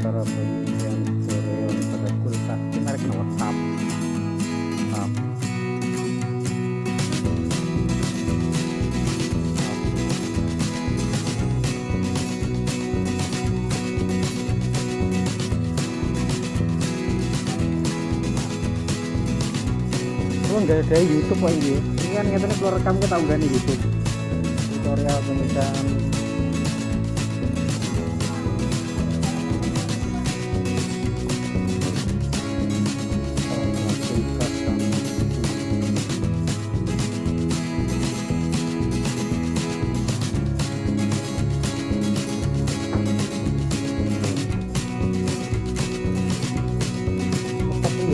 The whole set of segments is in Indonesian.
para penelitian Boreon pada kualitas menarik nomor tap. Nggak ada YouTube kok ini kan katanya keluar rekam kita udah nih YouTube tutorial pemilihan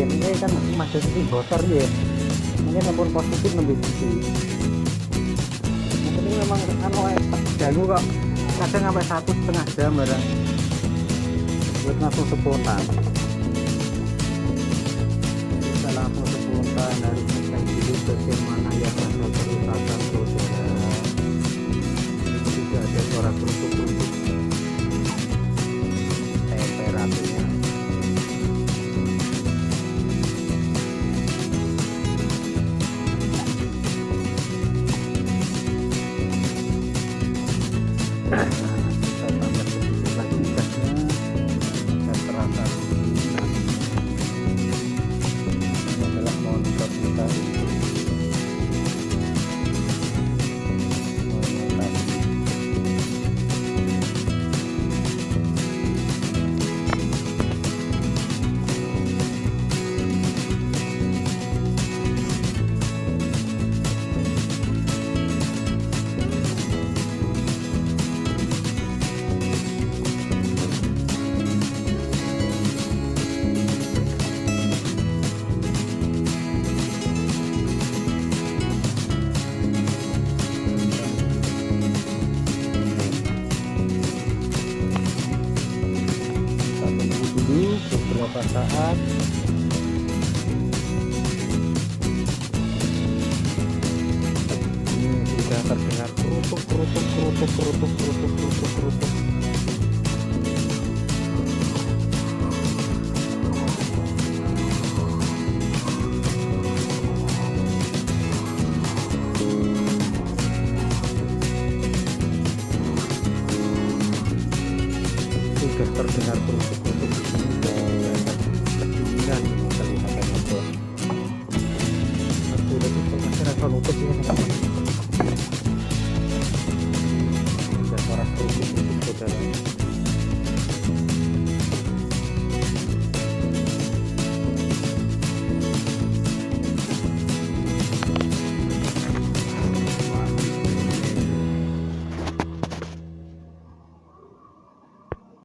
ini kan masih sisi bocor ya, mungkin namun positif lebih sisi. Mungkin ini memang anu ganggu kok, kadang sampai 1,5 jam barang buat langsung spontan. Bisa langsung spontan dari ngecek dulu bagaimana yang ada kerusakan saudara. Tidak ada suara kerupuk-kerupuk temperaturnya. Kita tambah sedikit lagi gasnya, kita terasa dingin. Ini adalah monitor kita ini. Beberapa saat ini sudah terdengar kerutuk. Sudah terdengar kerutuk di sini. Dan kelihatan bos. Aku udah tuh masih rasa luput ya.